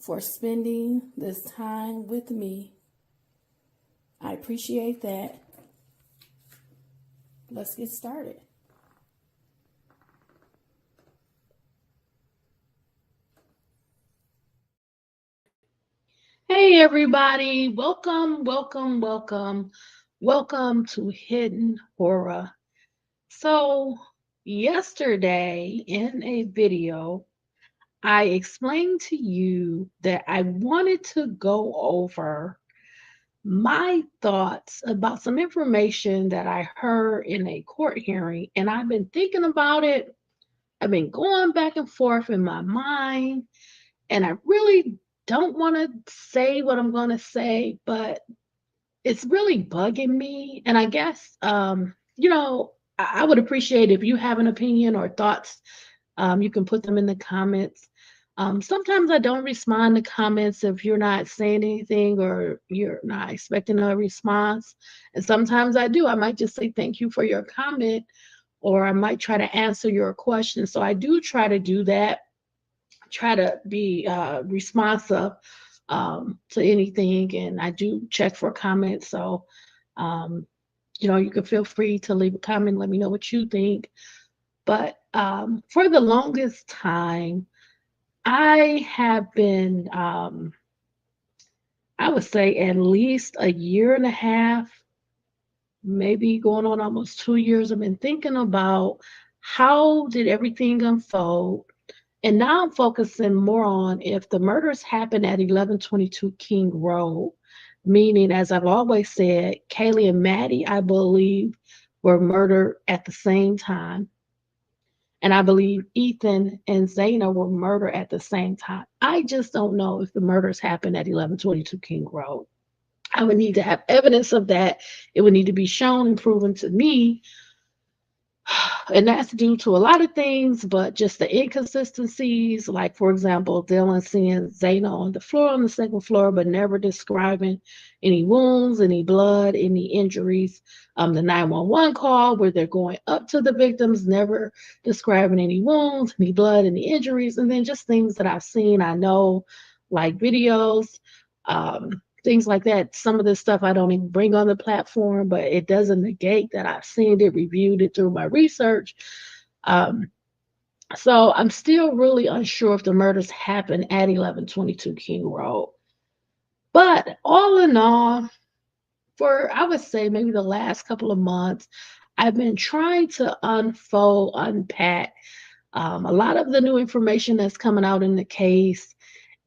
for spending this time with me. I appreciate that. Let's get started. Hey everybody, welcome to Hidden Horror. So yesterday in a video, I explained to you that I wanted to go over my thoughts about some information that I heard in a court hearing, and I've been thinking about it. I've been going back and forth in my mind, and I really don't want to say what I'm going to say, but it's really bugging me. And I guess, I would appreciate if you have an opinion or thoughts. You can put them in the comments. Sometimes I don't respond to comments if you're not saying anything or you're not expecting a response. And sometimes I do. I might just say thank you for your comment, or I might try to answer your question. So I do try to do that, try to be responsive to anything, and I do check for comments. So, you can feel free to leave a comment, let me know what you think. But for the longest time, I have been, I would say at least a year and a half, maybe going on almost 2 years, I've been thinking about how did everything unfold. And now I'm focusing more on if the murders happened at 1122 King Road, meaning, as I've always said, Kaylee and Maddie, I believe, were murdered at the same time. And I believe Ethan and Zaina were murdered at the same time. I just don't know if the murders happened at 1122 King Road. I would need to have evidence of that. It would need to be shown and proven to me. And that's due to a lot of things, but just the inconsistencies. Like, for example, Dylan seeing Zaina on the floor on the second floor, but never describing any wounds, any blood, any injuries. The 911 call where they're going up to the victims, never describing any wounds, any blood, any injuries. And then just things that I've seen, I know, like videos, things like that. Some of this stuff I don't even bring on the platform, but it doesn't negate that I've seen it, reviewed it through my research. So I'm still really unsure if the murders happened at 1122 King Road. But all in all, for I would say maybe the last couple of months, I've been trying to unpack a lot of the new information that's coming out in the case.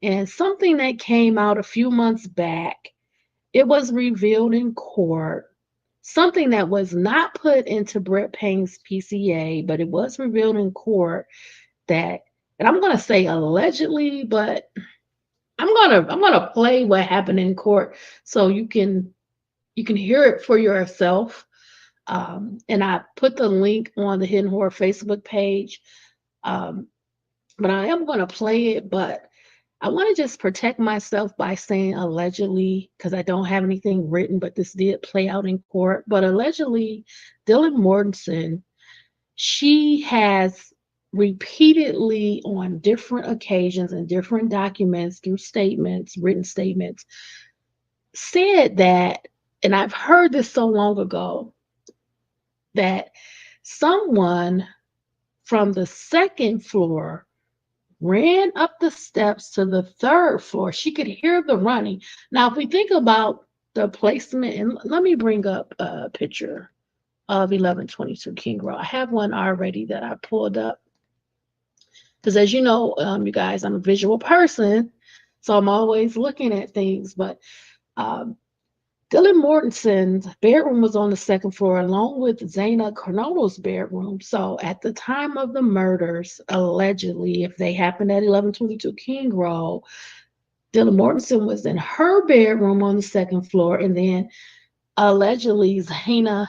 And something that came out a few months back, it was revealed in court, something that was not put into Brett Payne's PCA, but it was revealed in court that, and I'm going to say allegedly, but I'm gonna play what happened in court so you can hear it for yourself. And I put the link on the Hidden Horror Facebook page. But I am going to play it, but I want to just protect myself by saying allegedly, because I don't have anything written, but this did play out in court. But allegedly, Dylan Mortensen, she has repeatedly on different occasions and different documents through statements, written statements, said that, and I've heard this so long ago, that someone from the second floor ran up the steps to the third floor. She could hear the running. Now, if we think about the placement, and let me bring up a picture of 1122 King Road. I have one already that I pulled up. Because as you know, you guys, I'm a visual person, so I'm always looking at things. But Dylan Mortensen's bedroom was on the second floor, along with Zaina Cornoto's bedroom. So at the time of the murders, allegedly, if they happened at 1122 King Road, Dylan Mortensen was in her bedroom on the second floor, and then allegedly Zaina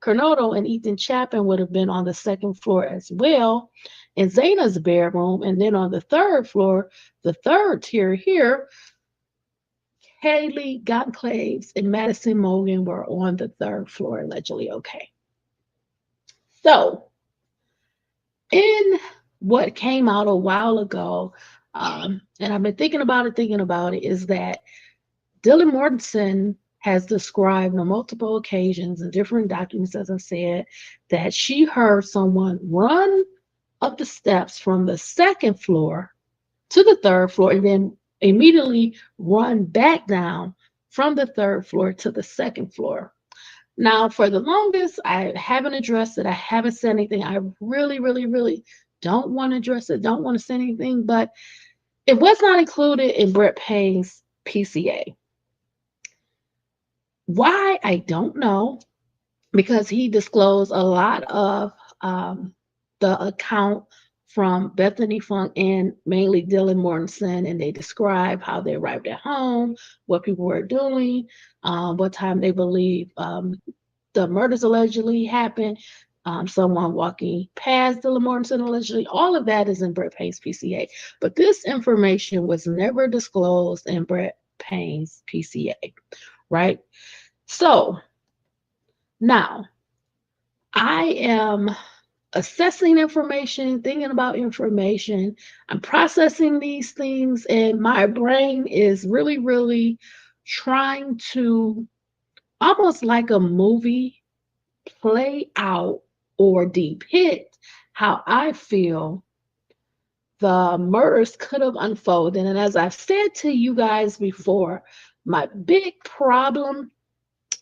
Cornoto and Ethan Chapin would have been on the second floor as well in Zaina's bedroom. And then on the third floor, the third tier here, Haley Gonclaves and Madison Morgan were on the third floor, allegedly. Okay. So, in what came out a while ago, and I've been thinking about it, is that Dylan Mortensen has described on multiple occasions and different documents, as I said, that she heard someone run up the steps from the second floor to the third floor and then immediately run back down from the third floor to the second floor. Now, for the longest, I haven't addressed it. I haven't said anything. I really, really, really don't want to address it, don't want to say anything, but it was not included in Brett Payne's PCA. Why? I don't know, because he disclosed a lot of the account from Bethany Funk and mainly Dylan Mortensen, and they describe how they arrived at home, what people were doing, what time they believe the murders allegedly happened, someone walking past Dylan Mortensen allegedly. All of that is in Brett Payne's PCA, but this information was never disclosed in Brett Payne's PCA, right? So now I am assessing information, thinking about information. I'm processing these things, and my brain is really, really trying to, almost like a movie, play out or depict how I feel the murders could have unfolded. And as I've said to you guys before, my big problem,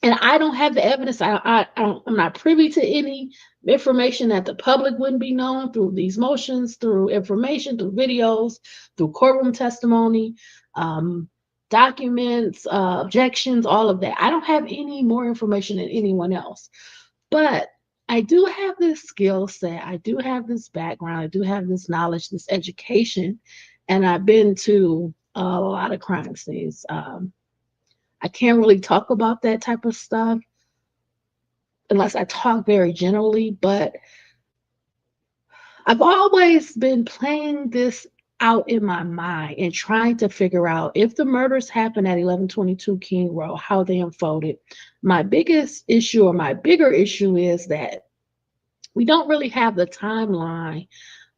and I don't have the evidence. I'm not privy to any information that the public wouldn't be known through these motions, through information, through videos, through courtroom testimony, documents, objections, all of that. I don't have any more information than anyone else. But I do have this skill set. I do have this background. I do have this knowledge, this education, and I've been to a lot of crime scenes. I can't really talk about that type of stuff unless I talk very generally, but I've always been playing this out in my mind and trying to figure out if the murders happened at 1122 King Road, how they unfolded. My biggest issue, or my bigger issue, is that we don't really have the timeline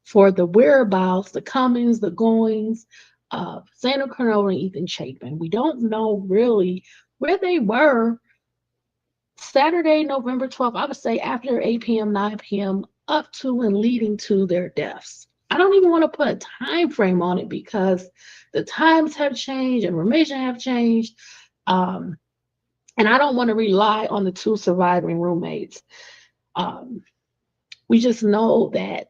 for the whereabouts, the comings, the goings of Sandra Cornell and Ethan Chapin. We don't know really where they were Saturday, November 12th, I would say after 8 p.m., 9 p.m., up to and leading to their deaths. I don't even want to put a time frame on it because the times have changed, information have changed, and I don't want to rely on the two surviving roommates. We just know that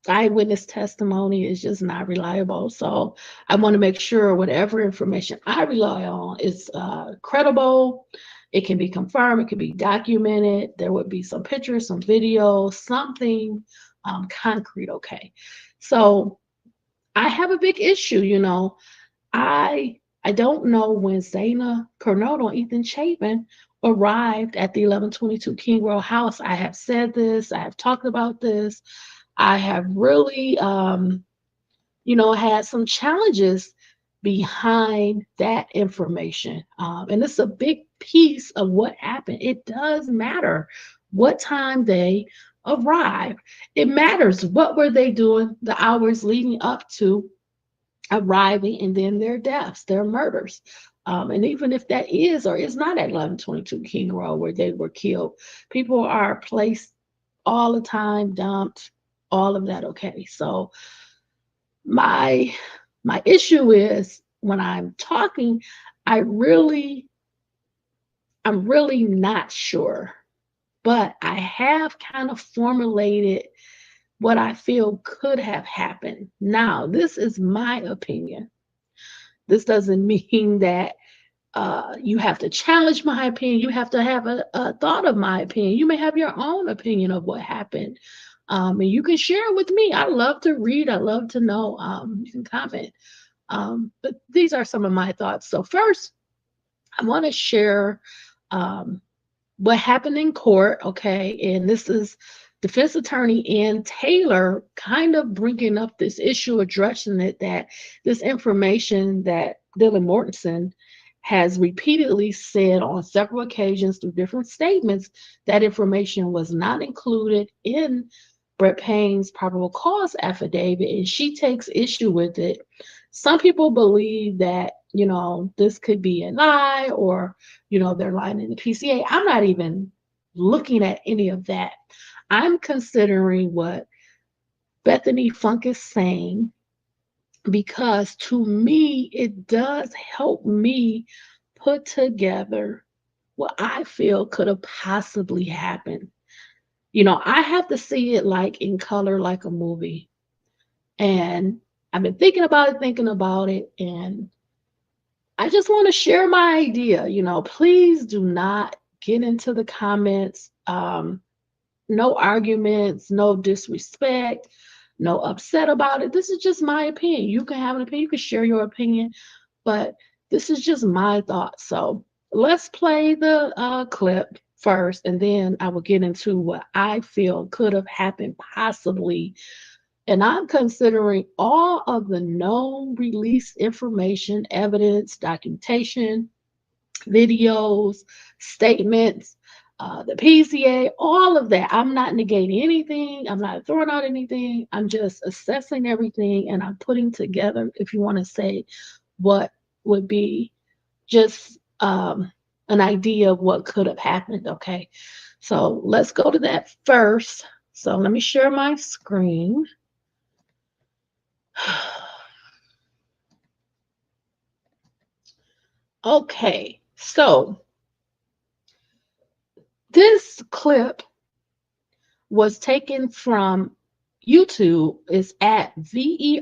eyewitness testimony is just not reliable. So I want to make sure whatever information I rely on is credible. It can be confirmed. It can be documented. There would be some pictures, some video, something concrete. Okay. So I have a big issue. I don't know when Zaina Cornodo and Ethan Chapin arrived at the 1122 King Road house. I have said this. I have talked about this. I have really, had some challenges behind that information. And it's a big piece of what happened. It does matter what time they arrived. It matters what were they doing the hours leading up to arriving, and then their deaths, their murders. And even if that is or is not at 1122 King Road where they were killed, people are placed all the time, dumped, all of that. Okay, so my issue is when I'm talking, I'm really not sure, but I have kind of formulated what I feel could have happened. Now, this is my opinion. This doesn't mean that you have to challenge my opinion. You have to have a thought of my opinion. You may have your own opinion of what happened. And you can share it with me. I love to read. I love to know. You can comment. But these are some of my thoughts. So first, I want to share what happened in court. Okay. And this is defense attorney Ann Taylor kind of bringing up this issue, addressing it, that this information that Dylan Mortensen has repeatedly said on several occasions through different statements, that information was not included in Brett Payne's probable cause affidavit, and she takes issue with it, Some people believe that, this could be a lie or, they're lying in the PCA. I'm not even looking at any of that. I'm considering what Bethany Funk is saying because to me, it does help me put together what I feel could have possibly happened. I have to see it like in color, like a movie. And I've been thinking about it, and I just want to share my idea. Please do not get into the comments. No arguments, no disrespect, no upset about it. This is just my opinion. You can have an opinion, you can share your opinion, but this is just my thoughts. So let's play the clip first, and then I will get into what I feel could have happened possibly. And I'm considering all of the known released information, evidence, documentation, videos, statements, the PCA, all of that. I'm not negating anything. I'm not throwing out anything. I'm just assessing everything and I'm putting together, if you want to say, what would be just an idea of what could have happened. Okay. So let's go to that first. So let me share my screen. Okay. So this clip was taken from YouTube. Is at VERITAASSY.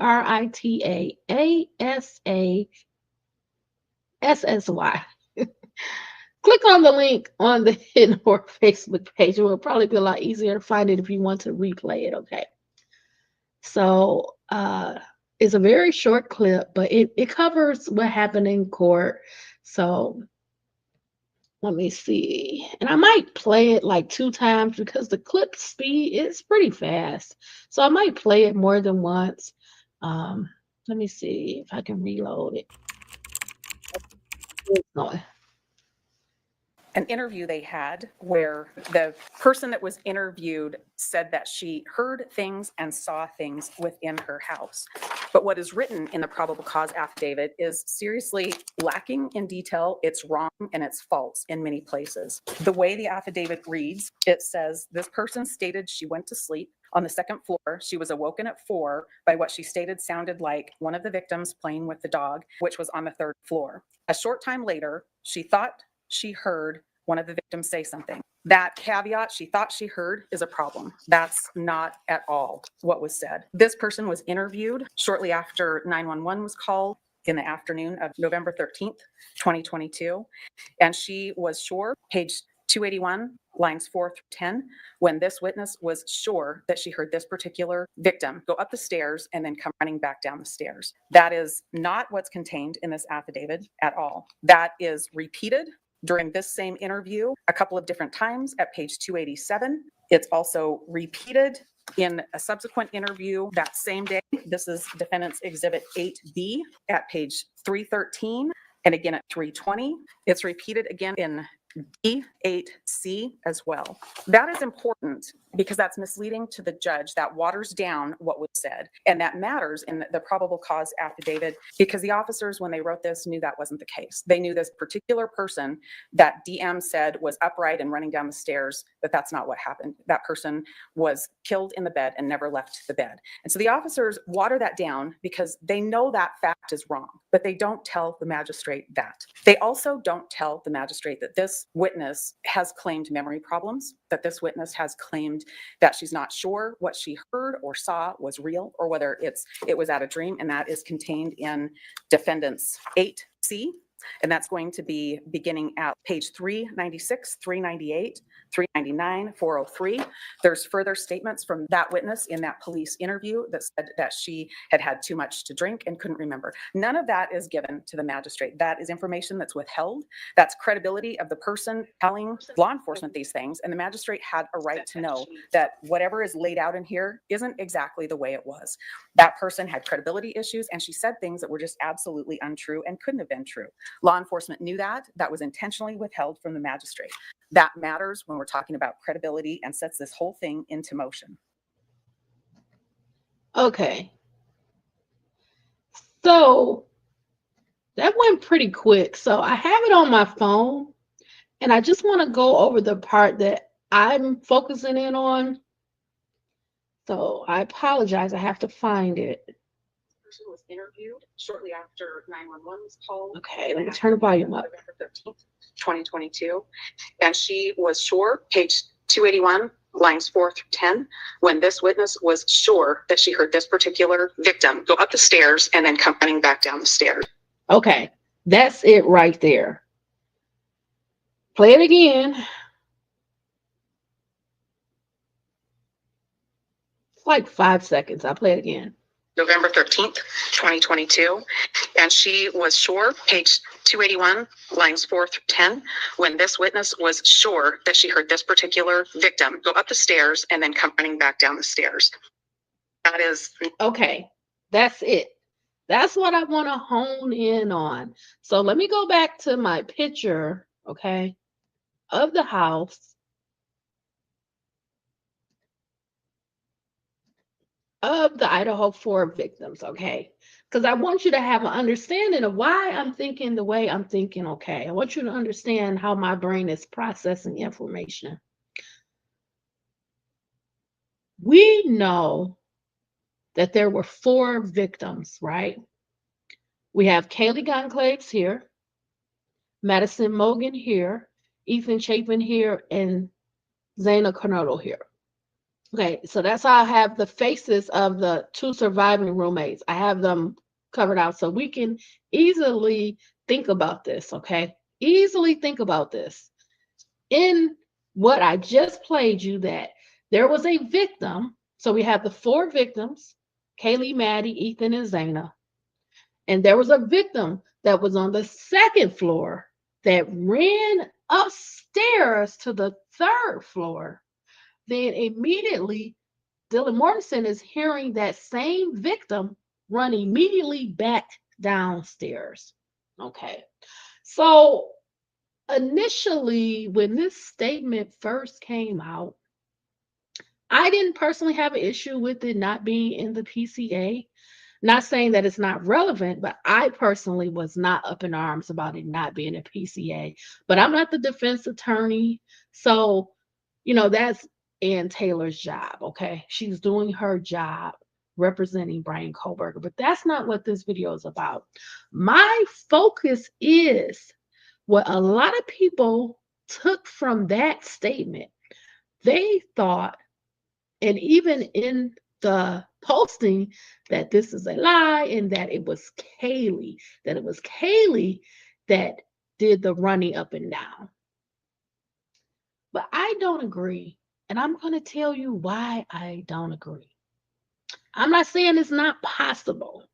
Click on the link on the Hidden Horror Facebook page. It will probably be a lot easier to find it if you want to replay it. Okay. So it's a very short clip, but it covers what happened in court. So let me see. And I might play it like 2 times because the clip speed is pretty fast. So I might play it more than once. Let me see if I can reload it. An interview they had where the person that was interviewed said that she heard things and saw things within her house. But what is written in the probable cause affidavit is seriously lacking in detail. It's wrong and it's false in many places. The way the affidavit reads, it says this person stated she went to sleep on the second floor. She was awoken at 4 by what she stated sounded like one of the victims playing with the dog, which was on the 3rd floor. A short time later, she thought she heard one of the victims say something. That caveat, she thought she heard, is a problem. That's not at all what was said. This person was interviewed shortly after 911 was called in the afternoon of November 13th, 2022. And she was sure, page 281, lines 4 through 10, when this witness was sure that she heard this particular victim go up the stairs and then come running back down the stairs. That is not what's contained in this affidavit at all. That is repeated during this same interview a couple of different times at page 287. It's also repeated in a subsequent interview that same day. This is defendant's exhibit 8B at page 313 and again at 320. It's repeated again in D8C as well. That is important because that's misleading to the judge. That waters down what was said. And that matters in the probable cause affidavit because the officers, when they wrote this, knew that wasn't the case. They knew this particular person that DM said was upright and running down the stairs, but that's not what happened. That person was killed in the bed and never left the bed. And so the officers water that down because they know that fact is wrong, but they don't tell the magistrate that. They also don't tell the magistrate that this witness has claimed memory problems, that this witness has claimed that she's not sure what she heard or saw was real or whether it was at a dream, and that is contained in defendant's 8C. And that's going to be beginning at page 396, 398, 399, 403. There's further statements from that witness in that police interview that said that she had too much to drink and couldn't remember. None of that is given to the magistrate. That is information that's withheld. That's credibility of the person telling law enforcement these things. And the magistrate had a right to know that whatever is laid out in here isn't exactly the way it was. That person had credibility issues and she said things that were just absolutely untrue and couldn't have been true. Law enforcement knew that. That was intentionally withheld from the magistrate. That matters when we're talking about credibility and sets this whole thing into motion. Okay. So that went pretty quick. So I have it on my phone, and I just want to go over the part that I'm focusing in on. So I apologize. I have to find it. Person was interviewed shortly after 911 was called. Okay, let me turn the volume up. November 13th, 2022. And she was sure, page 281, lines 4 through 10, when this witness was sure that she heard this particular victim go up the stairs and then coming back down the stairs. Okay, that's it right there. Play it again. It's like 5 seconds. I'll play it again. November 13th, 2022. And she was sure, page 281, lines 4 through 10, when this witness was sure that she heard this particular victim go up the stairs and then coming back down the stairs. That is. Okay, that's it. That's what I want to hone in on. So let me go back to my picture, okay, of the house. Of the Idaho Four victims, okay? Because I want you to have an understanding of why I'm thinking the way I'm thinking, okay? I want you to understand how my brain is processing information. We know that there were 4 victims, right? We have Kaylee Goncalves here, Madison Mogan here, Ethan Chapin here, and Zaina Cornado here. Okay, so that's how I have the faces of the 2 surviving roommates. I have them covered out so we can easily think about this, okay? Easily think about this. In what I just played you, that there was a victim. So we have the 4 victims, Kaylee, Maddie, Ethan, and Zaina. And there was a victim that was on the 2nd floor that ran upstairs to the 3rd floor. Then immediately, Dylan Mortensen is hearing that same victim run immediately back downstairs. Okay. So initially, when this statement first came out, I didn't personally have an issue with it not being in the PCA. Not saying that it's not relevant, but I personally was not up in arms about it not being a PCA. But I'm not the defense attorney. So, that's Ann Taylor's job, okay? She's doing her job representing Brian Kohlberger, but that's not what this video is about. My focus is what a lot of people took from that statement. They thought, and even in the posting, that this is a lie and that it was Kaylee, that did the running up and down. But I don't agree. And I'm going to tell you why I don't agree. I'm not saying it's not possible.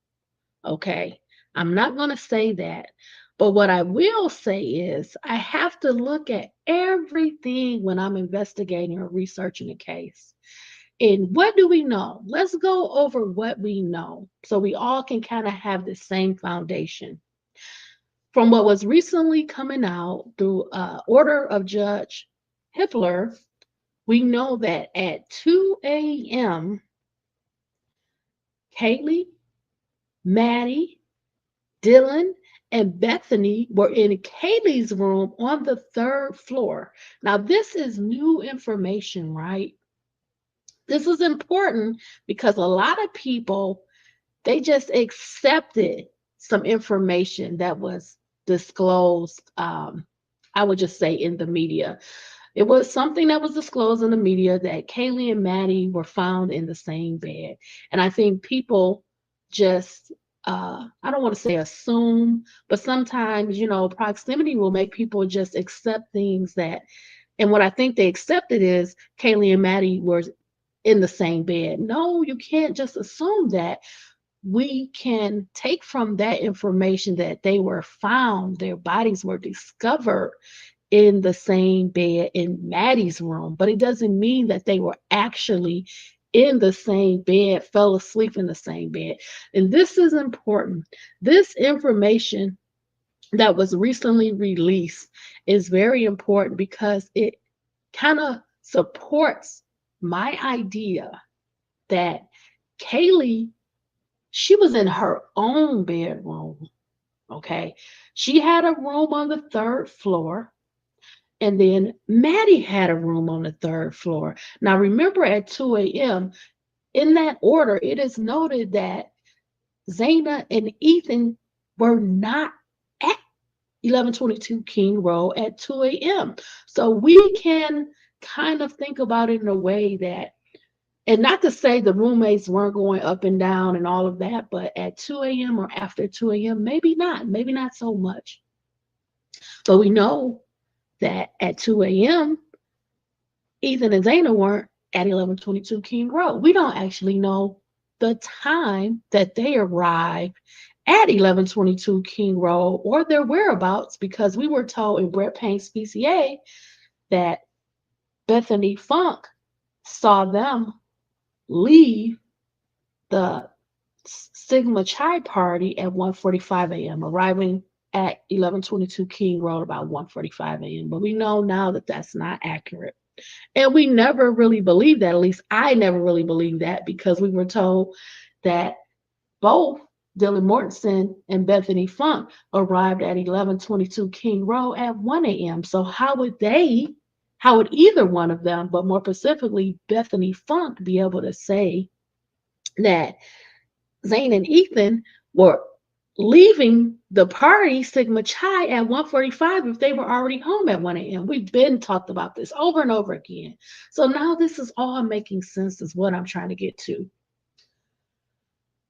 Okay. I'm not going to say that. But what I will say is I have to look at everything when I'm investigating or researching a case. And what do we know? Let's go over what we know so we all can kind of have the same foundation. From what was recently coming out through order of Judge Hippler, we know that at 2 a.m., Kaylee, Maddie, Dylan, and Bethany were in Kaylee's room on the 3rd floor. Now, this is new information, right? This is important because a lot of people, they just accepted some information that was disclosed, I would just say in the media. It was something that was disclosed in the media that Kaylee and Maddie were found in the same bed. And I think people just, I don't want to say assume, but sometimes, proximity will make people just accept things that, and what I think they accepted is Kaylee and Maddie were in the same bed. No, you can't just assume that. We can take from that information that they were found, their bodies were discovered in the same bed in Maddie's room, but it doesn't mean that they were actually in the same bed, fell asleep in the same bed. And this is important. This information that was recently released is very important because it kind of supports my idea that Kaylee she was in her own bedroom. Okay. She had a room on the third floor. And then Maddie had a room on the third floor. Now, remember at 2 a.m., in that order, it is noted that Zaina and Ethan were not at 1122 King Road at 2 a.m. So we can kind of think about it in a way that, and not to say the roommates weren't going up and down and all of that, but at 2 a.m. or after 2 a.m., maybe not so much. But we know that at 2 a.m., Ethan and Zaina weren't at 1122 King Road. We don't actually know the time that they arrived at 1122 King Road or their whereabouts, because we were told in Brett Payne's PCA that Bethany Funk saw them leave the Sigma Chi party at 1:45 a.m., arriving at 1122 King Road about 1:45 a.m. But we know now that that's not accurate. And we never really believed that. At least I never really believed that, because we were told that both Dylan Mortensen and Bethany Funk arrived at 1122 King Road at 1 a.m. So how would either one of them, but more specifically Bethany Funk, be able to say that Zane and Ethan were leaving the party Sigma Chi at 1:45 if they were already home at 1 a.m.? We've been talked about this over and over again. So now this is all making sense, is what I'm trying to get to.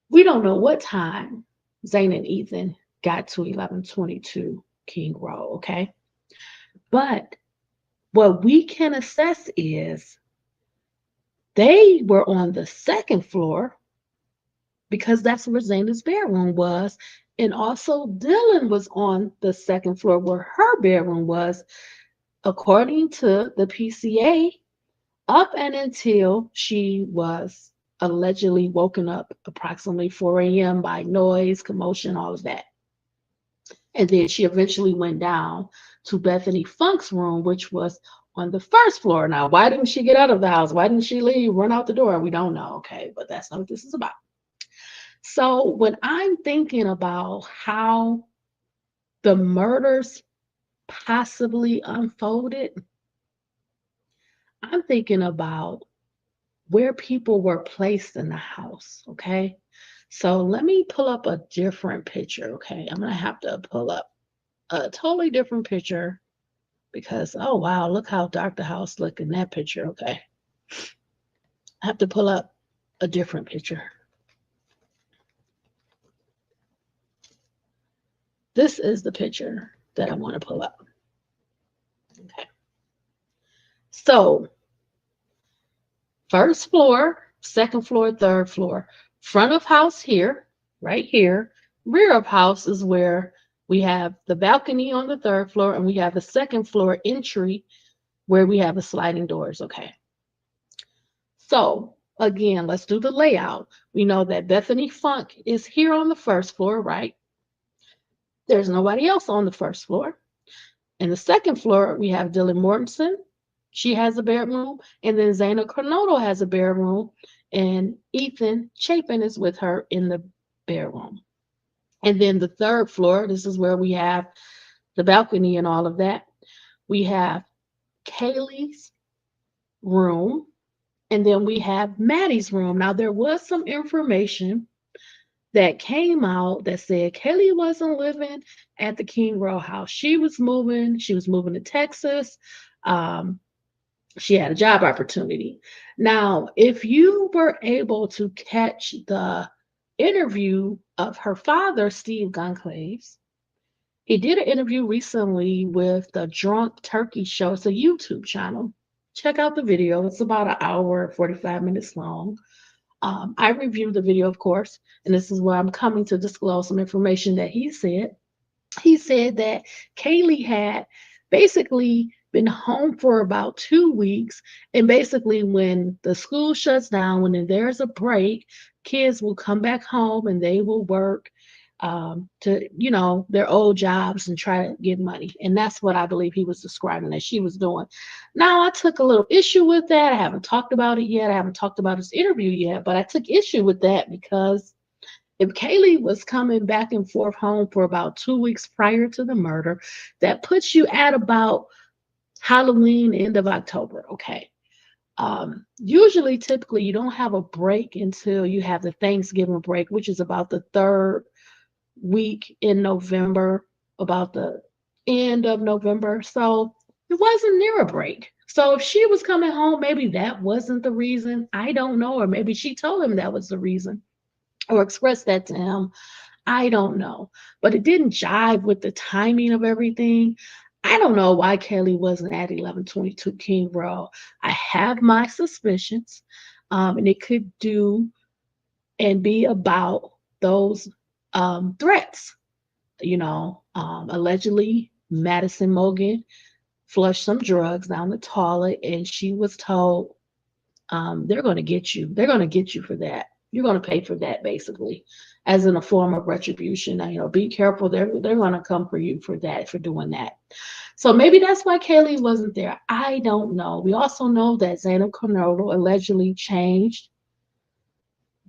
We don't know what time Zane and Ethan got to 1122 King Road, okay? But what we can assess is they were on the second floor, because that's where Zaina's bedroom was. And also Dylan was on the second floor where her bedroom was, according to the PCA, up and until she was allegedly woken up approximately 4 a.m. by noise, commotion, all of that. And then she eventually went down to Bethany Funk's room, which was on the first floor. Now, why didn't she get out of the house? Why didn't she leave, run out the door? We don't know, okay? But that's not what this is about. So when I'm thinking about how the murders possibly unfolded, I'm thinking about where people were placed in the house, okay? So let me pull up a different picture, okay? I'm going to have to pull up a totally different picture because, oh, wow, look how dark the house looked in that picture, okay? I have to pull up a different picture. This is the picture that I want to pull up. Okay. So, first floor, second floor, third floor. Front of house here, right here. Rear of house is where we have the balcony on the third floor, and we have the second floor entry where we have the sliding doors, okay? So, again, let's do the layout. We know that Bethany Funk is here on the first floor, right? There's nobody else on the first floor. In the second floor, we have Dylan Mortensen. She has a bedroom. And then Zaina Cornoto has a bedroom. And Ethan Chapin is with her in the bedroom. And then the third floor, this is where we have the balcony and all of that. We have Kaylee's room. And then we have Maddie's room. Now, there was some information that came out that said Kaylee wasn't living at the King Row house. She was moving to Texas. She had a job opportunity. Now, if you were able to catch the interview of her father, Steve Goncalves, he did an interview recently with the Drunk Turkey Show. It's a YouTube channel. Check out the video. It's about an hour, 45 minutes long. I reviewed the video, of course, and this is where I'm coming to disclose some information that he said. He said that Kaylee had basically been home for about 2 weeks, and basically when the school shuts down, when there's a break, kids will come back home and they will work to their old jobs and try to get money. And that's what I believe he was describing that she was doing. Now, I took a little issue with that. I haven't talked about it yet. I haven't talked about his interview yet, but I took issue with that because If Kaylee was coming back and forth home for about 2 weeks prior to the murder, that puts you at about Halloween, end of October. Okay. Usually, typically, you don't have a break until you have the Thanksgiving break, which is about the third week in November, about the end of November. So it wasn't near a break. So if she was coming home, maybe that wasn't the reason. I don't know. Or maybe she told him that was the reason or expressed that to him. I don't know. But it didn't jive with the timing of everything. I don't know why Kelly wasn't at 1122 King Road. I have my suspicions, and it could do and be about those threats. Allegedly, Madison Mogan flushed some drugs down the toilet, and she was told, they're going to get you. They're going to get you for that. You're going to pay for that, basically, as in a form of retribution. Now, be careful. They're going to come for you for that, for doing that. So maybe that's why Kaylee wasn't there. I don't know. We also know that Zainab Cornolo allegedly changed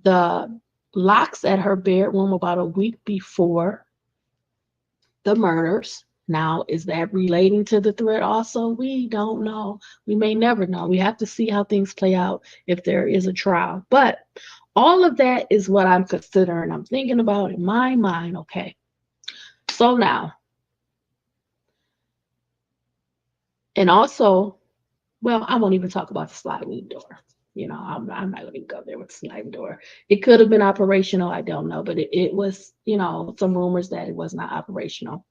the locks at her bedroom about a week before the murders. Now, is that relating to the threat also? We don't know. We may never know. We have to see how things play out if there is a trial. But all of that is what I'm considering. I'm thinking about in my mind. Okay. So now, and also, well, I won't even talk about the sliding door. I'm not going to go there with the sliding door. It could have been operational. I don't know. But it was, some rumors that it was not operational.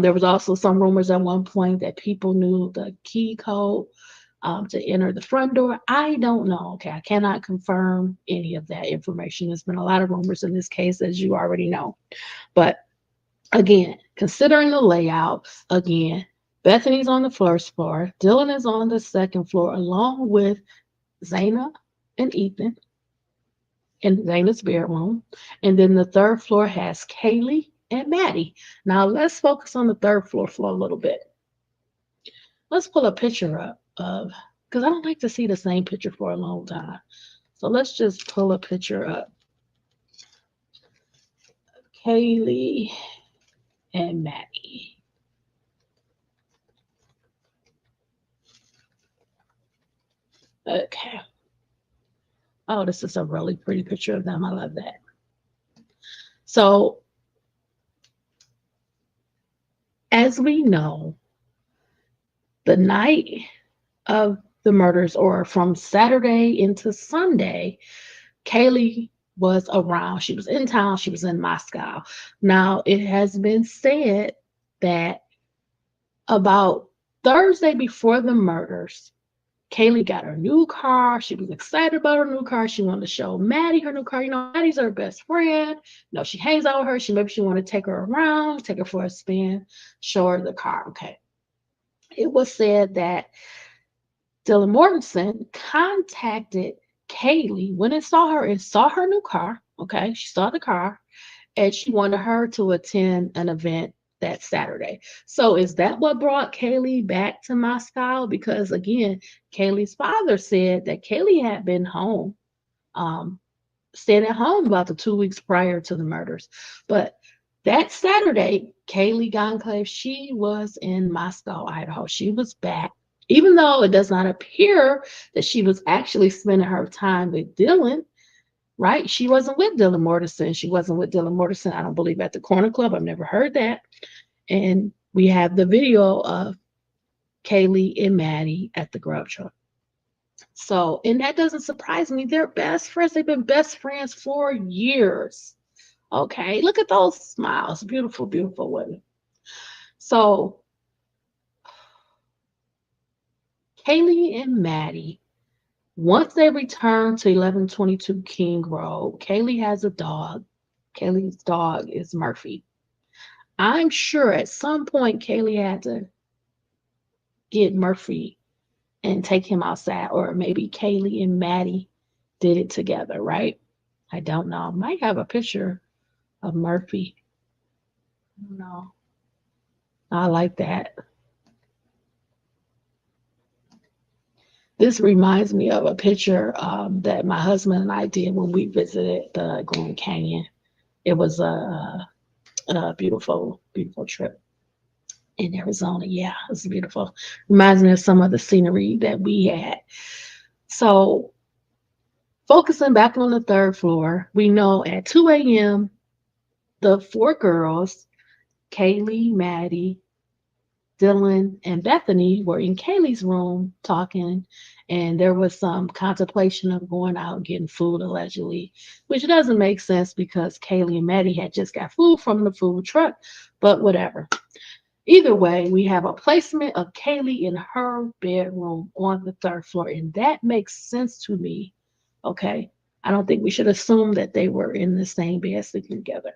There was also some rumors at one point that people knew the key code to enter the front door. I don't know. Okay, I cannot confirm any of that information. There's been a lot of rumors in this case, as you already know. But again, considering the layout, again, Bethany's on the first floor, Dylan is on the second floor, along with Zaina and Ethan in Zaina's bedroom. And then the third floor has Kaylee and Maddie. Now let's focus on the third floor a little bit. Let's pull a picture up of, because I don't like to see the same picture for a long time. So let's just pull a picture up. Kaylee and Maddie. Okay. Oh, this is a really pretty picture of them. I love that. So, as we know, the night of the murders, or from Saturday into Sunday, Kaylee was around. She was in town. She was in Moscow. Now, it has been said that about Thursday before the murders, Kaylee got her new car. She was excited about her new car. She wanted to show Maddie her new car. Maddie's her best friend. She hangs out with her. Maybe she wanted to take her around, take her for a spin, show her the car. Okay. It was said that Dylan Mortensen contacted Kaylee, went and saw her new car. Okay. She saw the car, and she wanted her to attend an event that Saturday. So is that what brought Kaylee back to Moscow? Because again, Kaylee's father said that Kaylee had been home, staying at home about the 2 weeks prior to the murders. But that Saturday, Kaylee Gonclave, she was in Moscow, Idaho. She was back, even though it does not appear that she was actually spending her time with Dylan. Right? She wasn't with Dylan Mortensen. She wasn't with Dylan Mortensen, I don't believe, at the Corner Club. I've never heard that. And we have the video of Kaylee and Maddie at the grub truck. So, and that doesn't surprise me. They're best friends. They've been best friends for years. Okay, look at those smiles. Beautiful, beautiful women. So, Kaylee and Maddie, once they return to 1122 King Road, Kaylee has a dog. Kaylee's dog is Murphy. I'm sure at some point Kaylee had to get Murphy and take him outside, or maybe Kaylee and Maddie did it together, right? I don't know. I might have a picture of Murphy. I don't know. I like that. This reminds me of a picture that my husband and I did when we visited the Grand Canyon. It was a beautiful, beautiful trip in Arizona. Yeah, it was beautiful. Reminds me of some of the scenery that we had. So, focusing back on the third floor, we know at 2 a.m., the four girls, Kaylee, Maddie, Dylan, and Bethany, were in Kaylee's room talking, and there was some contemplation of going out and getting food, allegedly, which doesn't make sense because Kaylee and Maddie had just got food from the food truck, but whatever. Either way, we have a placement of Kaylee in her bedroom on the third floor, and that makes sense to me. Okay. I don't think we should assume that they were in the same bed sleeping together.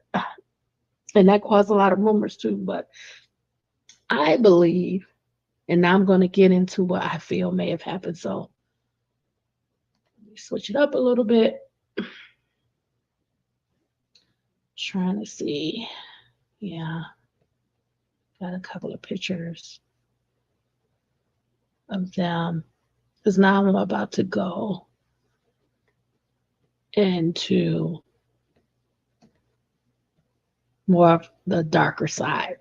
And that caused a lot of rumors too. But I believe, and now I'm going to get into what I feel may have happened. So let me switch it up a little bit. Trying to see. Yeah. Got a couple of pictures of them. Because now I'm about to go into more of the darker side.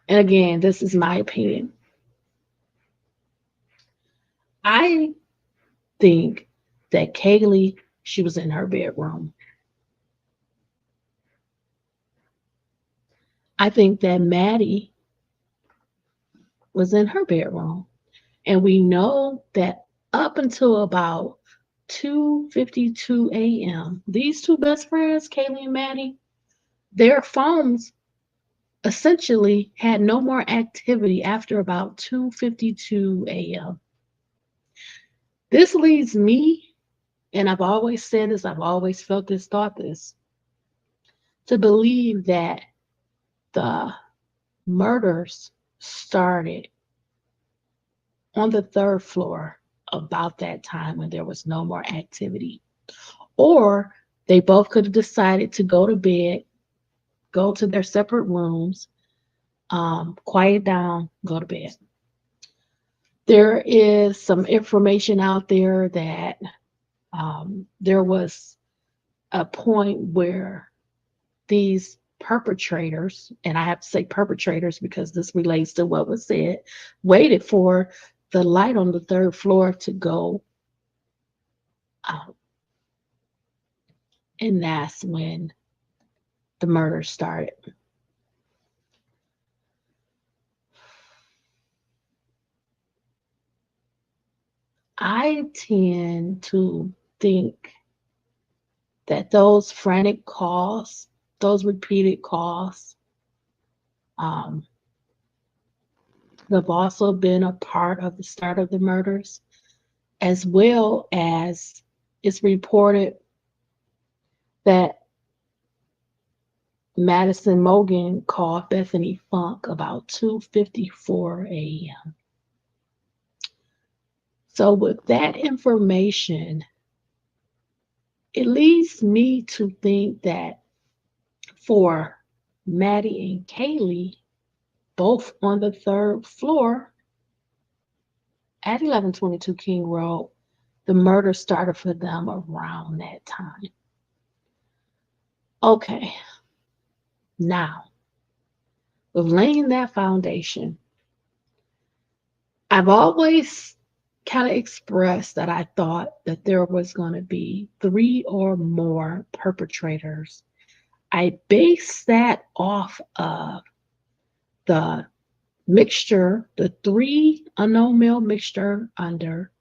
And again, this is my opinion. I think that Kaylee, she was in her bedroom. I think that Maddie was in her bedroom. And we know that up until about 2:52 a.m., these two best friends, Kaylee and Maddie, their phones essentially had no more activity after about 2:52 a.m. This leads me, and I've always said this, I've always felt this, thought this, to believe that the murders started on the third floor about that time when there was no more activity. Or they both could have decided to go to bed, go to their separate rooms, quiet down, go to bed. There is some information out there that there was a point where these perpetrators, and I have to say perpetrators because this relates to what was said, waited for the light on the third floor to go out. And that's when the murder started. I tend to think that those frantic calls, those repeated calls, um, have also been a part of the start of the murders, as well as it's reported that Madison Mogan called Bethany Funk about 2:54 a.m. So with that information, it leads me to think that for Maddie and Kaylee, both on the third floor at 1122 King Road, the murder started for them around that time. Okay, now, with laying that foundation, I've always kind of expressed that I thought that there was going to be 3 or more perpetrators. I based that off of the mixture, the 3 unknown male mixture under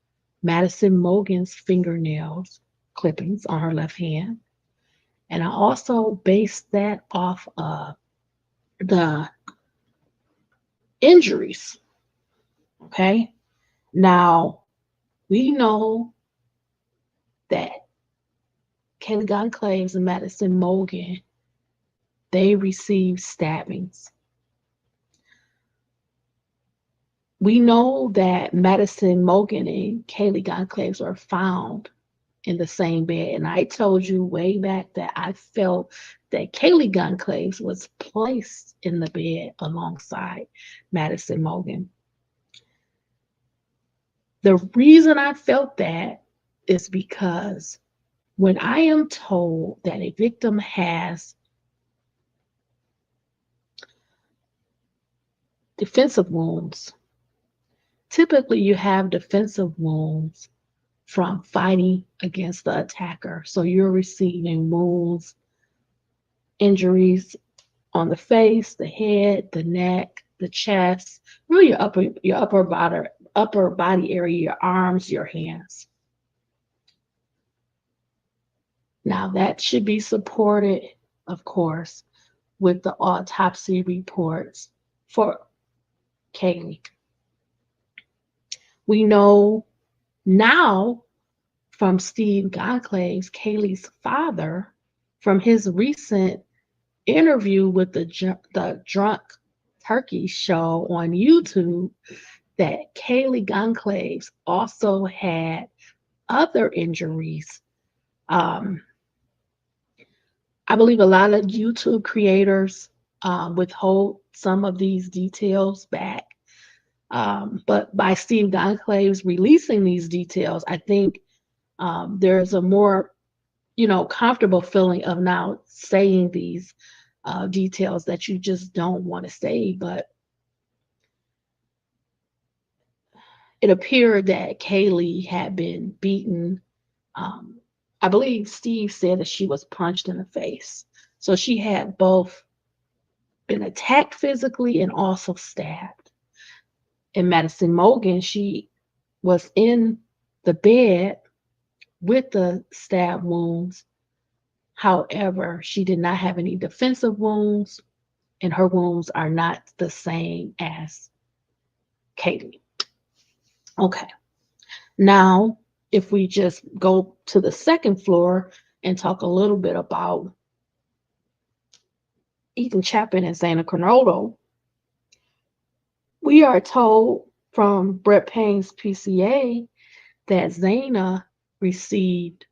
Madison Mogan's fingernails clippings on her left hand. And I also based that off of the injuries. Okay. Now, we know that Kelly Goncalves and Madison Mogan, they received stabbings. We know that Madison Mogan and Kaylee Goncalves were found in the same bed. And I told you way back that I felt that Kaylee Goncalves was placed in the bed alongside Madison Mogan. The reason I felt that is because When I am told that a victim has defensive wounds, typically you have defensive wounds from fighting against the attacker. So you're receiving wounds, injuries on the face, the head, the neck, the chest, really your upper body area, your arms, your hands. Now that should be supported, of course, with the autopsy reports for Kaylee. We know now from Steve Gonclave's, Kaylee's father, from his recent interview with the Drunk Turkey show on YouTube, that Kaylee Gonclaves also had other injuries. I believe a lot of YouTube creators withhold some of these details back. But by Steve Gonclaves releasing these details, I think there's a more, comfortable feeling of now saying these details that you just don't want to say. But it appeared that Kaylee had been beaten. Um, I believe Steve said that she was punched in the face. So she had both been attacked physically and also stabbed. And Madison Mogan, she was in the bed with the stab wounds. However, she did not have any defensive wounds, and her wounds are not the same as Kaylee. Okay. Now, if we just go to the second floor and talk a little bit about Ethan Chapin and Zana Cornolo, we are told from Brett Payne's PCA that Zana received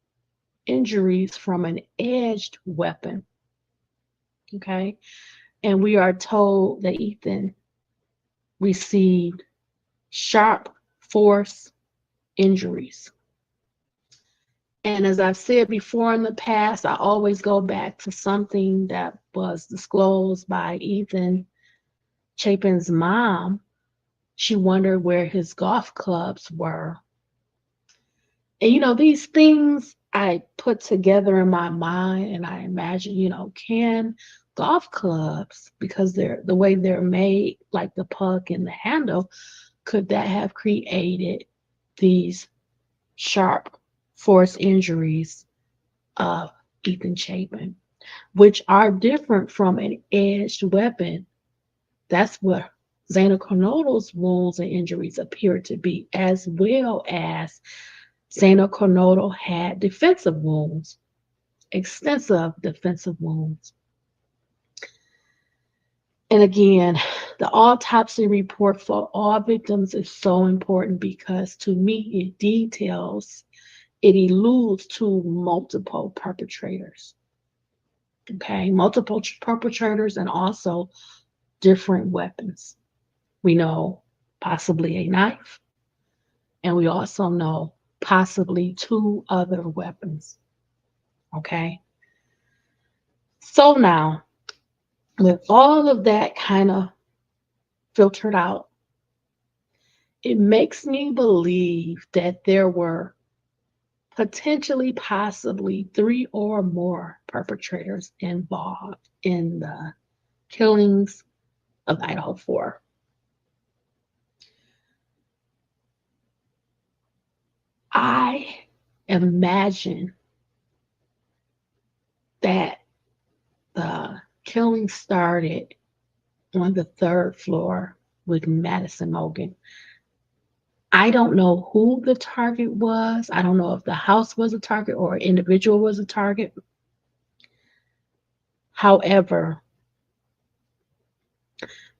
injuries from an edged weapon. Okay. And we are told that Ethan received sharp force injuries. And as I've said before in the past, I always go back to something that was disclosed by Ethan Chapin's mom. She wondered where his golf clubs were. And these things I put together in my mind, and I imagine, can golf clubs, because they're the way they're made, like the puck and the handle, could that have created these sharp force injuries of Ethan Chapin, which are different from an edged weapon? That's what Zana Cornolo's wounds and injuries appear to be, as well as Zana Cornolo had defensive wounds, extensive defensive wounds. And again, the autopsy report for all victims is so important because to me it details, it alludes to multiple perpetrators. Okay, multiple perpetrators and also different weapons. We know possibly a knife, and we also know possibly 2 other weapons. Okay. So now, with all of that kind of filtered out, it makes me believe that there were potentially, possibly 3 or more perpetrators involved in the killings of Idaho Four. I imagine that the killing started on the 3rd floor with Madison Mogan. I don't know who the target was. I don't know if the house was a target or an individual was a target. However,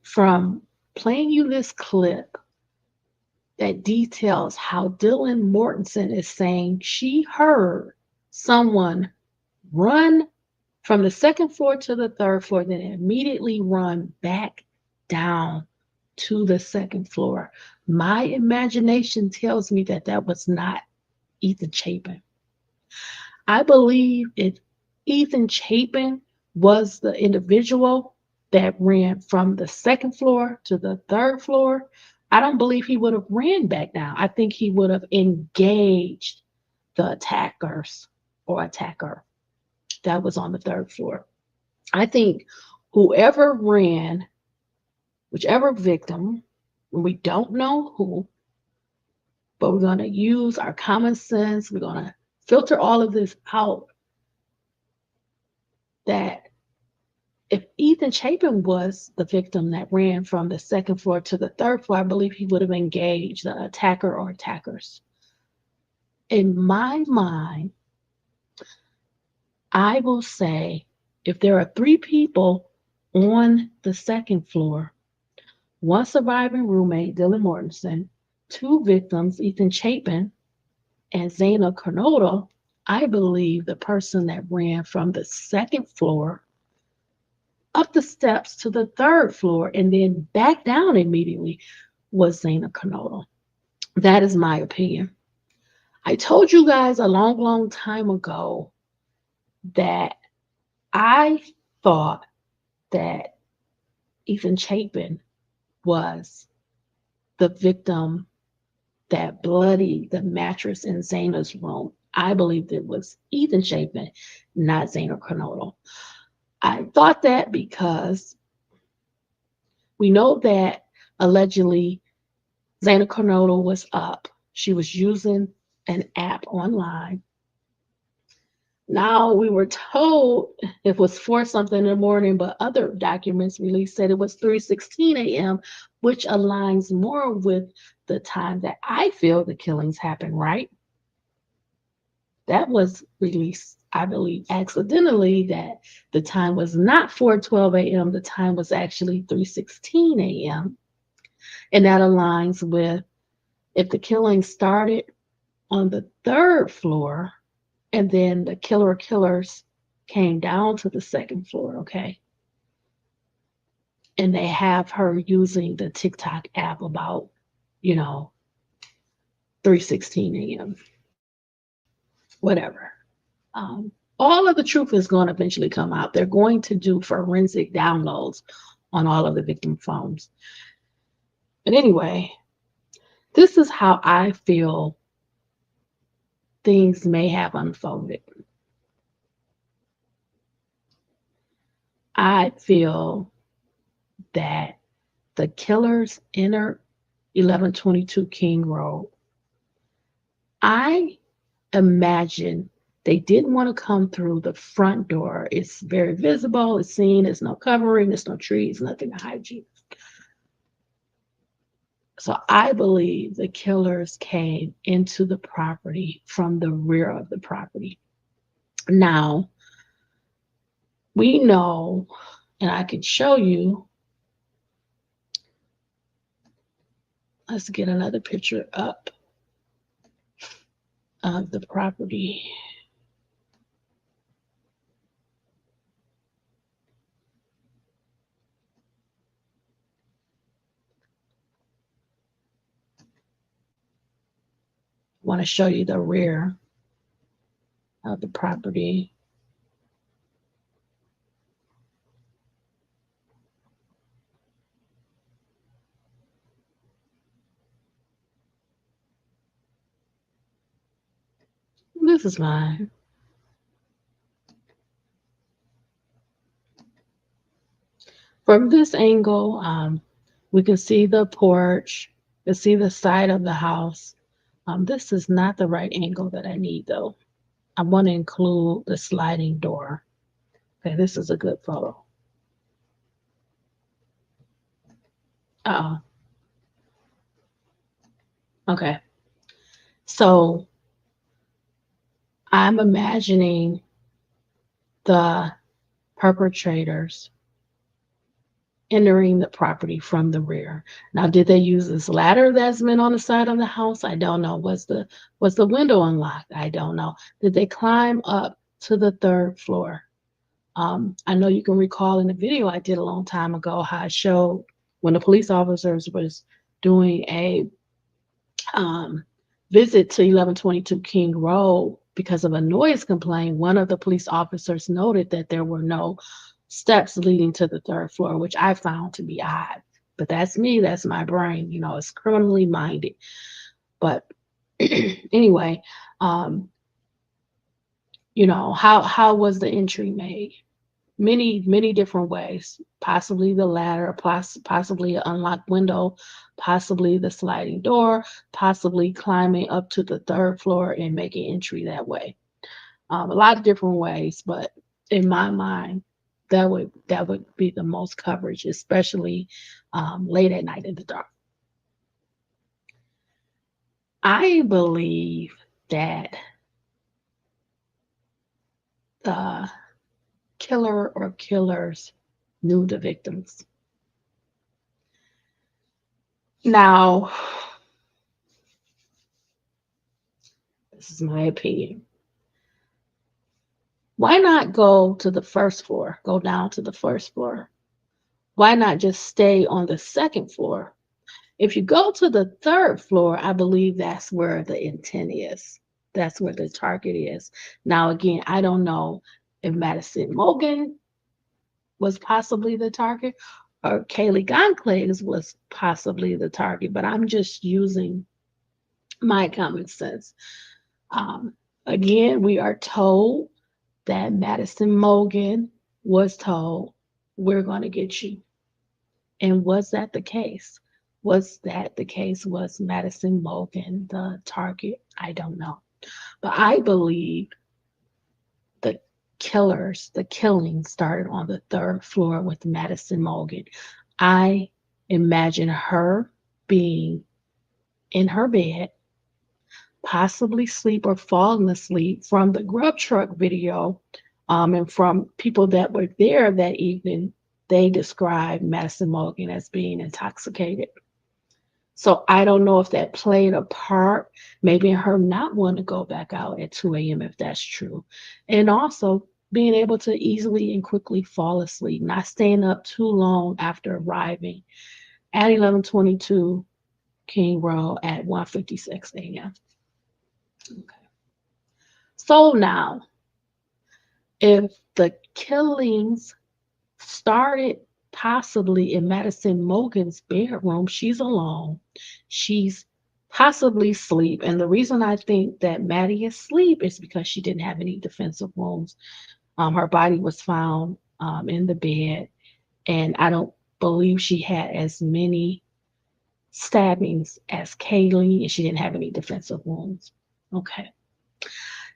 from playing you this clip that details how Dylan Mortensen is saying she heard someone run from the 2nd floor to the 3rd floor, then immediately run back down to the 2nd floor. My imagination tells me that that was not Ethan Chapin. I believe if Ethan Chapin was the individual that ran from the second floor to the third floor, I don't believe he would have ran back down. I think he would have engaged the attackers or attacker that was on the third floor. I think whoever ran, whichever victim, we don't know who, but we're going to use our common sense. We're going to filter all of this out. That if Ethan Chapin was the victim that ran from the second floor to the third floor, I believe he would have engaged the attacker or attackers. In my mind, I will say if there are 3 people on the second floor, 1 surviving roommate, Dylan Mortensen, 2 victims, Ethan Chapin and Zaina Carnota, I believe the person that ran from the second floor up the steps to the third floor and then back down immediately was Zaina Carnota. That is my opinion. I told you guys a long, long time ago that I thought that Ethan Chapin was the victim that bloodied the mattress in Zaina's room. I believed it was Ethan Chapin, not Zaina Carnota. I thought that because we know that allegedly Zaina Carnota was up. She was using an app online. Now we were told it was 4 something in the morning, but other documents released said it was 3:16 a.m., which aligns more with the time that I feel the killings happened, right? That was released, I believe, accidentally, that the time was not 4:12 a.m., the time was actually 3:16 a.m. And that aligns with if the killing started on the third floor and then the killers came down to the second floor, okay? And they have her using the TikTok app about, 3:16 a.m., whatever. All of the truth is going to eventually come out. They're going to do forensic downloads on all of the victim phones. But anyway, this is how I feel things may have unfolded. I feel that the killers entered 1122 King Road. I imagine they didn't want to come through the front door. It's very visible, it's seen, there's no covering, there's no trees, nothing to hide you. So I believe the killers came into the property from the rear of the property. Now, we know, and I can show you, let's get another picture up of the property. I want to show you the rear of the property. This is mine. From this angle, we can see the porch, we can see the side of the house. This is not the right angle that I need, though. I want to include the sliding door. Okay, this is a good photo. Okay. So I'm imagining the perpetrators entering the property from the rear. Now, did they use this ladder that's been on the side of the house? I don't know. Was the window unlocked? I don't know. Did they climb up to the third floor? I know you can recall in the video I did a long time ago how I showed when the police officers was doing a visit to 1122 King Road, because of a noise complaint, one of the police officers noted that there were no steps leading to the third floor, which I found to be odd. But that's me, that's my brain, it's criminally minded. But anyway, how was the entry made? Many different ways. Possibly the ladder, possibly an unlocked window, possibly the sliding door, possibly climbing up to the third floor and making entry that way. A lot of different ways, but in my mind, that would be the most coverage, especially late at night in the dark. I believe that the killer or killers knew the victims. Now, this is my opinion. Why not go to the first floor? Go down to the first floor. Why not just stay on the second floor? If you go to the third floor, I believe that's where the intent is. That's where the target is. Now, again, I don't know if Madison Mogen was possibly the target or Kaylee Goncalves was possibly the target, but I'm just using my common sense. Again, we are told that Madison Mogen was told, we're going to get you. And was that the case? Was that the case? Was Madison Mogen the target? I don't know. But I believe the the killing started on the third floor with Madison Mogen. I imagine her being in her bed, possibly sleep or falling asleep from the grub truck video, and from people that were there that evening. They described Madison Mogen as being intoxicated. So I don't know if that played a part, maybe in her not wanting to go back out at 2 a.m. if that's true. And also being able to easily and quickly fall asleep, not staying up too long after arriving at 1122 King Road at 1:56 a.m. Okay. So now, if the killings started possibly in Madison Mogen's bedroom, she's alone. She's possibly asleep. And the reason I think that Maddie is asleep is because she didn't have any defensive wounds. Her body was found in the bed, and I don't believe she had as many stabbings as Kaylee, and she didn't have any defensive wounds. Okay.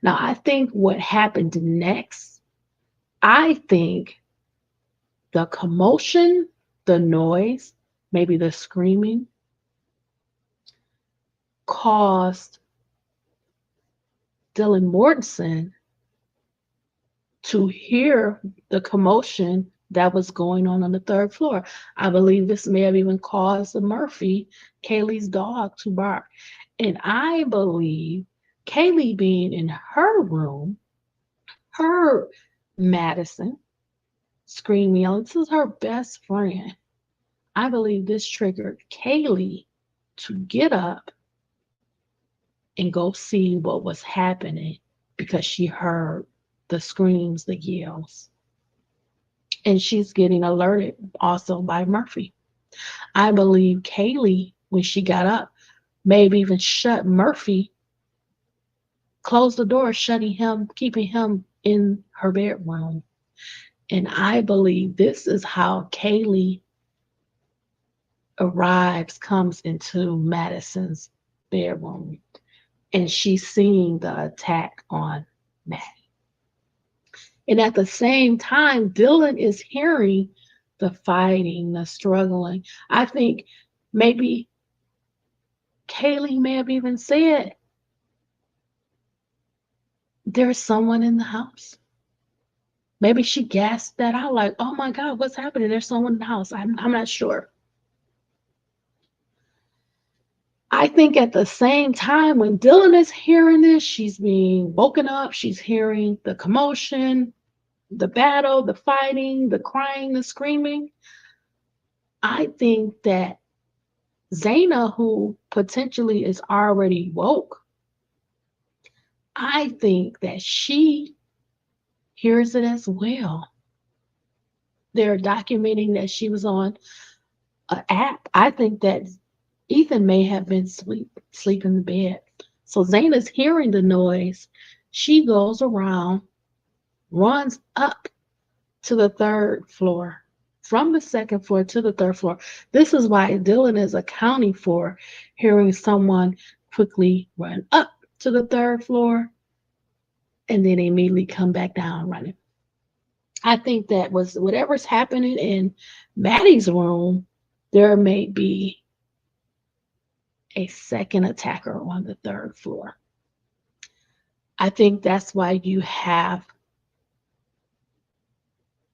Now, I think what happened next, I think the commotion, the noise, maybe the screaming, caused Dylan Mortensen to hear the commotion that was going on the third floor. I believe this may have even caused Murphy, Kaylee's dog, to bark. And I believe Kaylee being in her room heard Madison screaming, yelling, this is her best friend. I believe this triggered Kaylee to get up and go see what was happening because she heard the screams, the yells. And she's getting alerted also by Murphy. I believe Kaylee, when she got up, maybe even shut Murphy, closed the door, shutting him, keeping him in her bedroom. And I believe this is how Kaylee comes into Madison's bedroom, and she's seeing the attack on Maddie. And at the same time, Dylan is hearing the fighting, the struggling. I think maybe Kaylee may have even said, there's someone in the house. Maybe she gasped that out like, oh my God, what's happening? There's someone in the house. I'm not sure. I think at the same time, when Dylan is hearing this, she's being woken up. She's hearing the commotion, the battle, the fighting, the crying, the screaming. I think that Zaina, who potentially is already woke, I think that she hears it as well. They're documenting that she was on an app. I think that Ethan may have been sleep in the bed. So Zaina's hearing the noise. She goes around, runs up to the third floor, from the second floor to the third floor. This is why Dylan is accounting for hearing someone quickly run up to the third floor and then immediately come back down running. I think that was whatever's happening in Maddie's room, there may be a second attacker on the third floor. I think that's why you have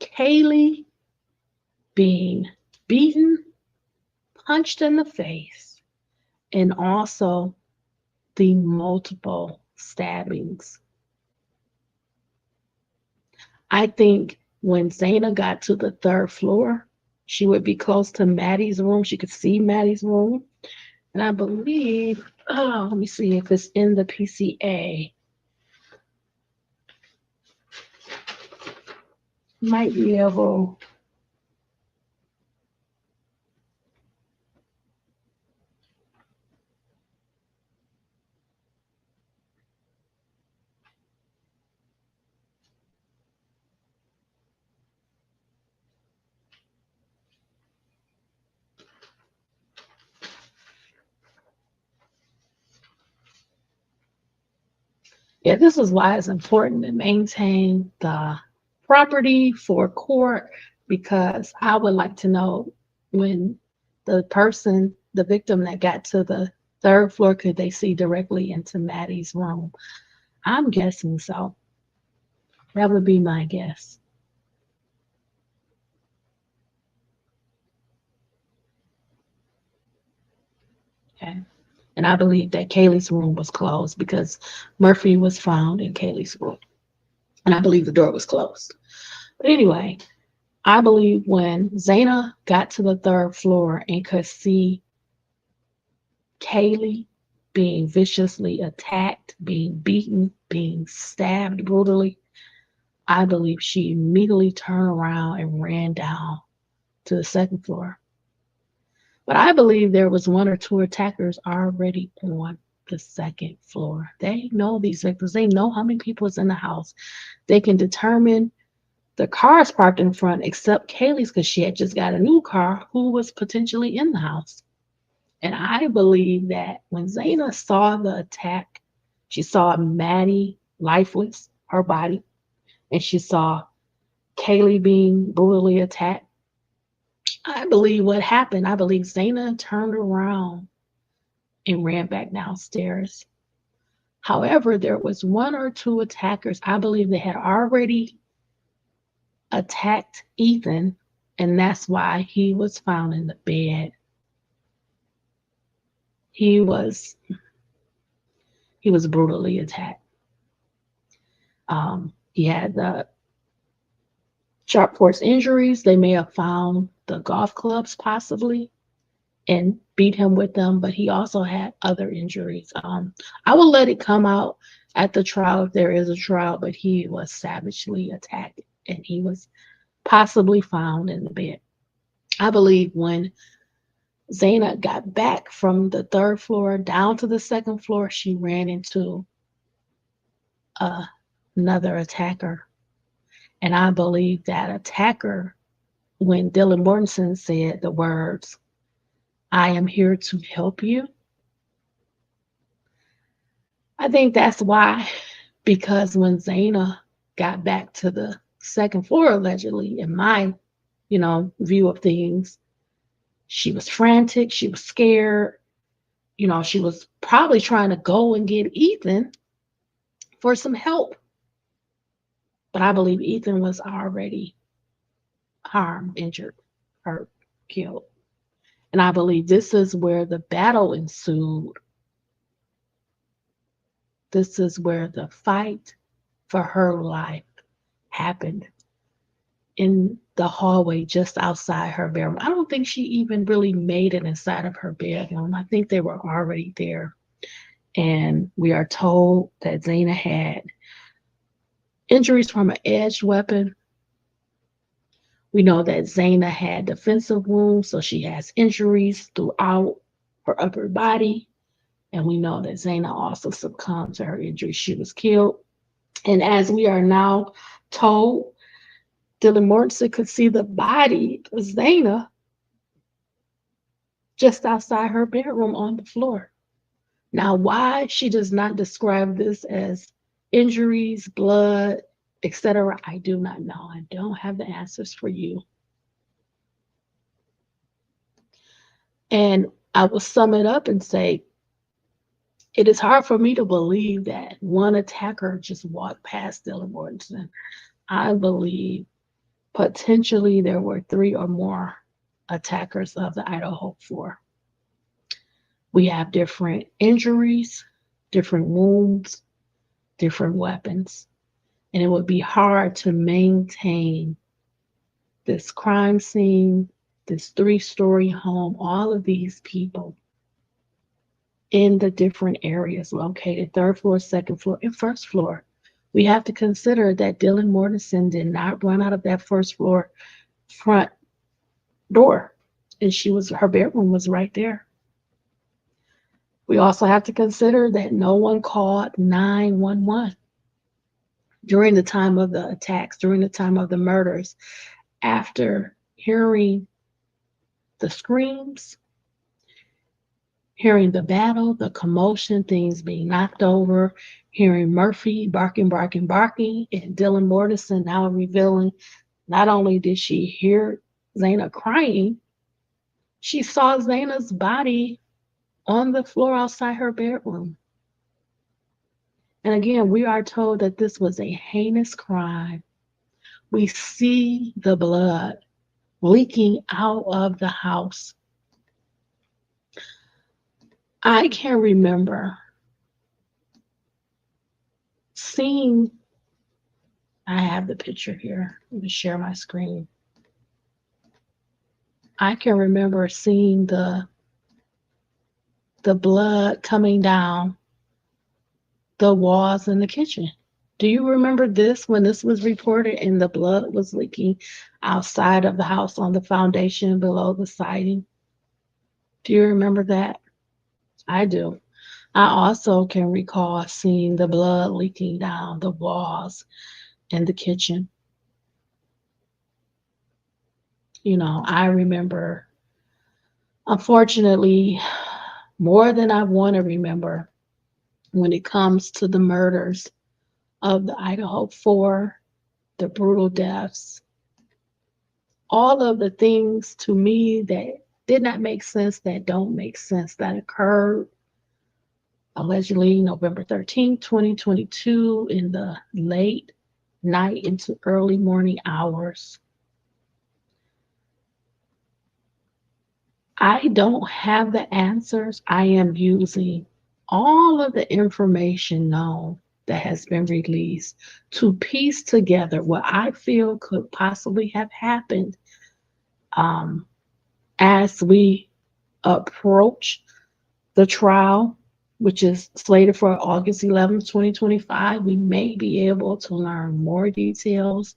Kaylee being beaten, punched in the face, and also the multiple stabbings. I think when Zaina got to the third floor, she would be close to Maddie's room. She could see Maddie's room. And I believe, oh, let me see if it's in the PCA. Might be able. Yeah, this is why it's important to maintain the property for court because I would like to know when the person, the victim that got to the third floor, could they see directly into Maddie's room? I'm guessing so. That would be my guess. Okay. And I believe that Kaylee's room was closed because Murphy was found in Kaylee's room. And I believe the door was closed. But anyway, I believe when Zaina got to the third floor and could see Kaylee being viciously attacked, being beaten, being stabbed brutally, I believe she immediately turned around and ran down to the second floor. But I believe there was one or two attackers already on the second floor. They know these victims. They know how many people is in the house. They can determine the cars parked in front, except Kaylee's, because she had just got a new car, who was potentially in the house. And I believe that when Zaina saw the attack, she saw Maddie lifeless, her body, and she saw Kaylee being brutally attacked. I believe what happened, I believe Zaina turned around and ran back downstairs. However, there was one or two attackers. I believe they had already attacked Ethan, and that's why he was found in the bed. He was brutally attacked. He had the sharp force injuries. They may have found the golf clubs possibly and beat him with them, but he also had other injuries. I will let it come out at the trial if there is a trial, but he was savagely attacked and he was possibly found in the bed. I believe when Zaina got back from the third floor down to the second floor, she ran into another attacker. And I believe that attacker, when Dylan Mortensen said the words, "I am here to help you," I think that's why, because when Zaina got back to the second floor, allegedly, in my, view of things, she was frantic, she was scared, she was probably trying to go and get Ethan for some help. But I believe Ethan was already harmed, injured, hurt, killed. And I believe this is where the battle ensued. This is where the fight for her life happened, in the hallway just outside her bedroom. I don't think she even really made it inside of her bedroom. I think they were already there. And we are told that Zana had injuries from an edged weapon. We know that Zana had defensive wounds, so she has injuries throughout her upper body. And we know that Zana also succumbed to her injuries. She was killed. And as we are now told, Dylan Mortensen could see the body of Zana just outside her bedroom on the floor. Now, why she does not describe this as injuries, blood, etc., I do not know. I don't have the answers for you. And I will sum it up and say, it is hard for me to believe that one attacker just walked past Dylan Mortensen. I believe potentially there were 3 or more attackers of the Idaho Four. We have different injuries, different wounds, different weapons. And it would be hard to maintain this crime scene, this 3-story home, all of these people in the different areas located 3rd floor, 2nd floor, and 1st floor. We have to consider that Dylan Mortensen did not run out of that 1st floor front door, and her bedroom was right there. We also have to consider that no one called 911 during the time of the attacks, during the time of the murders, after hearing the screams, hearing the battle, the commotion, things being knocked over, hearing Murphy barking, barking, barking, and Dylan Mortensen now revealing not only did she hear Zana crying, she saw Zana's body on the floor outside her bedroom. And again, we are told that this was a heinous crime. We see the blood leaking out of the house. I can remember seeing, I have the picture here. Let me share my screen. I can remember seeing the blood coming down the walls in the kitchen. Do you remember this when this was reported and the blood was leaking outside of the house on the foundation below the siding? Do you remember that? I do. I also can recall seeing the blood leaking down the walls in the kitchen. You know, I remember, unfortunately, more than I want to remember when it comes to the murders of the Idaho Four, the brutal deaths, all of the things to me that did not make sense, that don't make sense, that occurred allegedly November 13th, 2022, in the late night into early morning hours. I don't have the answers. I am using all of the information known that has been released to piece together what I feel could possibly have happened as we approach the trial, which is slated for August 11th, 2025. We may be able to learn more details,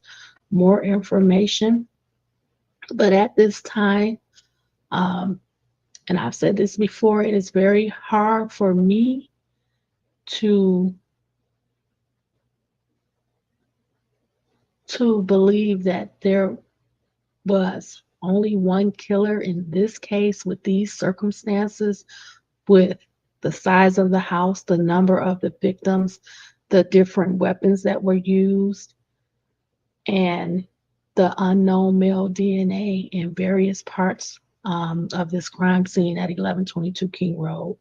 more information. But at this time, and I've said this before, it is very hard for me to believe that there was only one killer in this case with these circumstances, with the size of the house, the number of the victims, the different weapons that were used, and the unknown male DNA in various parts of this crime scene at 1122 King Road.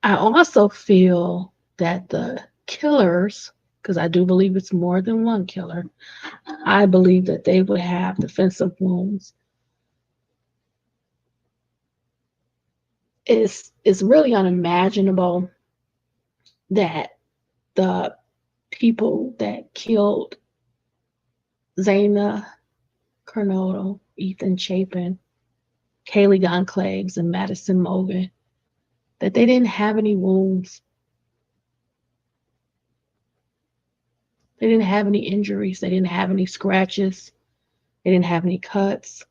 I also feel that the killers, because I do believe it's more than one killer, I believe that they would have defensive wounds. It's really unimaginable that the people that killed Zana Coronado, Ethan Chapin, Kaylee Goncalves, and Madison Mogan that they didn't have any wounds. They didn't have any injuries. They didn't have any scratches. They didn't have any cuts.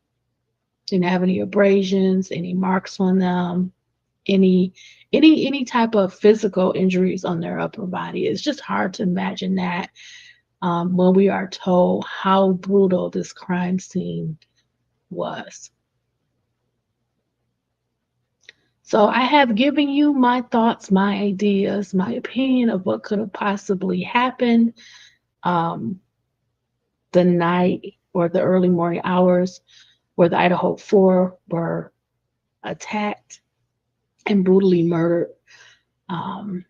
Didn't have any abrasions, any marks on them, any any type of physical injuries on their upper body. It's just hard to imagine that when we are told how brutal this crime scene was. So I have given you my thoughts, my ideas, my opinion of what could have possibly happened um, the night or the early morning hours where the Idaho Four were attacked and brutally murdered. Um,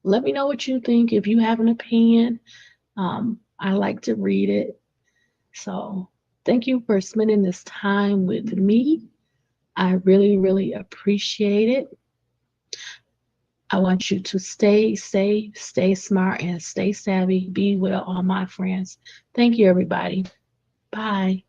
Let me know what you think. If you have an opinion, I like to read it. So thank you for spending this time with me. I really, really appreciate it. I want you to stay safe, stay smart, and stay savvy. Be well, all my friends. Thank you, everybody. Bye.